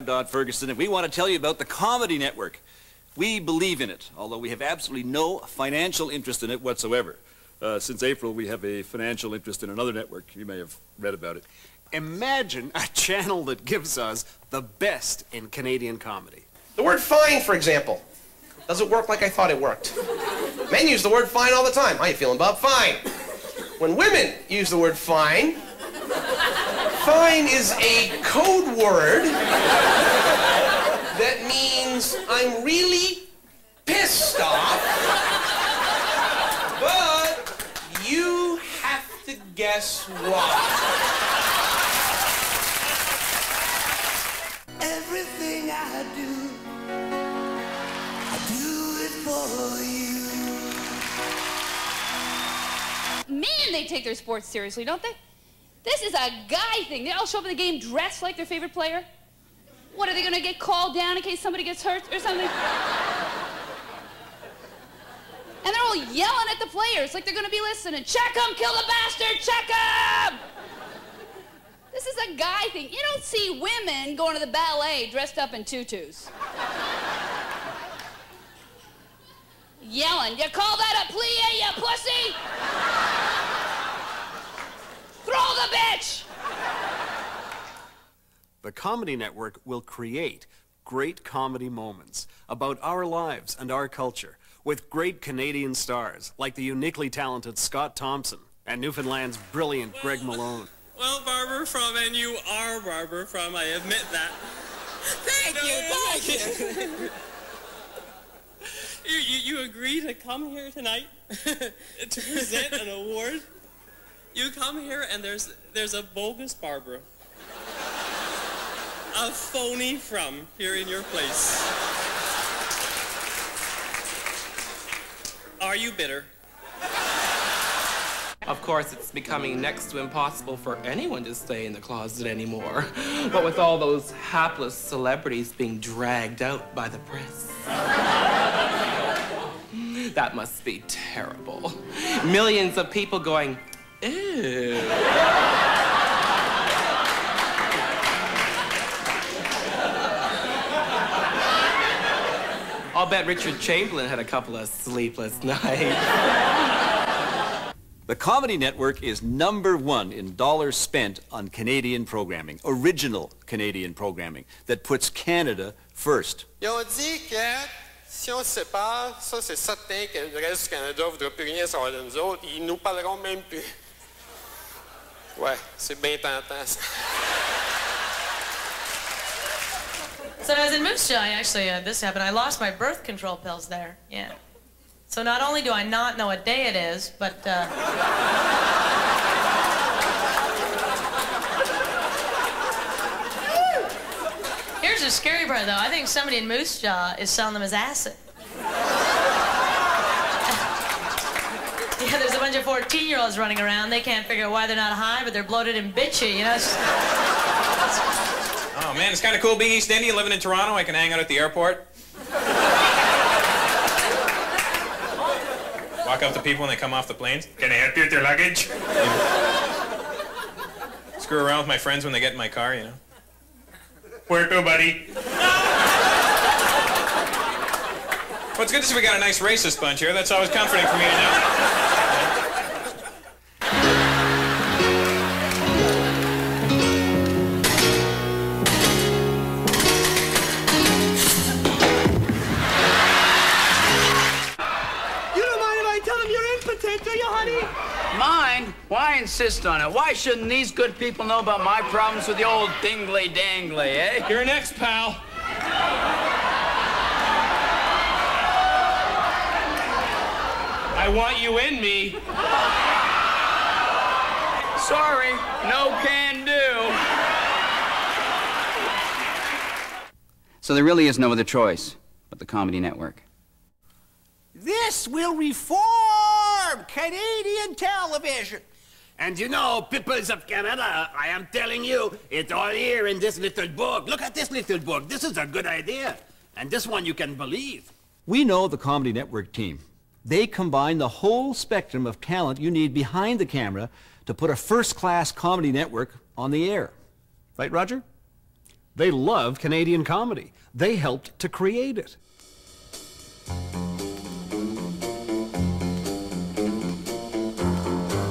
Don Ferguson, and we want to tell you about the Comedy Network. We believe in it, although we have absolutely no financial interest in it whatsoever. Since April, we have a financial interest in another network. You may have read about it. Imagine a channel that gives us the best in Canadian comedy. The word fine, for example. Does it work like I thought it worked? Men use the word fine all the time. How you feeling, Bob? Fine. When women use the word fine, fine is a code word that means I'm really pissed off, but you have to guess why. Everything I do it for you. Man, they take their sports seriously, don't they? This is a guy thing. They all show up in the game dressed like their favorite player. What, are they going to get called down in case somebody gets hurt or something? And they're all yelling at the players like they're going to be listening. Check him, kill the bastard, check him! This is a guy thing. You don't see women going to the ballet dressed up in tutus. Yelling, you call that a plie, you pussy? Throw the bitch! The Comedy Network will create great comedy moments about our lives and our culture with great Canadian stars like the uniquely talented Scott Thompson and Newfoundland's brilliant Greg Malone. Well, Barbara From, and you are Barbara From, I admit that. Thank you. You agree to come here tonight to present an award? You come here and there's a bogus Barbara. A phony From here in your place. Are you bitter? Of course, it's becoming next to impossible for anyone to stay in the closet anymore. But with all those hapless celebrities being dragged out by the press. That must be terrible. Millions of people going, ew. I'll bet Richard Chamberlain had a couple of sleepless nights. The Comedy Network is #1 in dollars spent on Canadian programming, original Canadian programming, that puts Canada first. Et on dit que si on se sépare, ça c'est certain que le reste du Canada ne voudra plus rien savoir de nous autres. Ils nous parleront même plus. Ouais, c'est bien tentant ça. So when I was in Moose Jaw, this happened. I lost my birth control pills there. Yeah. So not only do I not know what day it is, but here's the scary part, though. I think somebody in Moose Jaw is selling them as acid. Yeah, there's a bunch of 14-year-olds running around. They can't figure out why they're not high, but they're bloated and bitchy, you know? Oh, man, it's kind of cool being East Indian, living in Toronto. I can hang out at the airport. Walk up to people when they come off the planes. Can I help you with your luggage? Screw around with my friends when they get in my car, you know. Where to, buddy? Well, it's good to see we got a nice racist bunch here. That's always comforting for me to know. Mind? Why insist on it? Why shouldn't these good people know about my problems with the old dingly-dangly, eh? You're next, pal. I want you in me. Sorry, no can do. So there really is no other choice but the Comedy Network. This will reform Canadian television. And you know, peoples of Canada, I am telling you, it's all here in this little book. Look at this little book. This is a good idea. And this one you can believe. We know the Comedy Network team. They combine the whole spectrum of talent you need behind the camera to put a first-class comedy network on the air. Right, Roger? They love Canadian comedy. They helped to create it.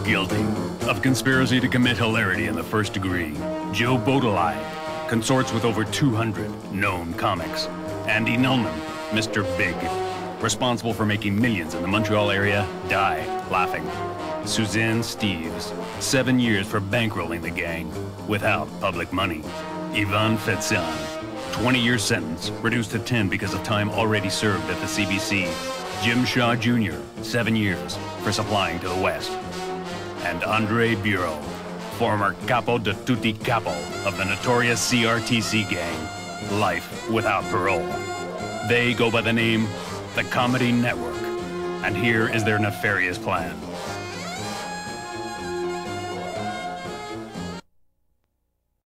Guilty of conspiracy to commit hilarity in the first degree, Joe Baudelaire consorts with over 200 known comics. Andy Nellman, Mr. Big, responsible for making millions in the Montreal area die laughing. Suzanne Steeves, 7 years for bankrolling the gang without public money. Yvonne Fetzian, 20-year sentence, reduced to 10 because of time already served at the CBC. Jim Shaw Jr., 7 years for supplying to the West. And Andre Bureau, former capo de tutti capo of the notorious CRTC gang, life without parole. They go by the name The Comedy Network, and here is their nefarious plan.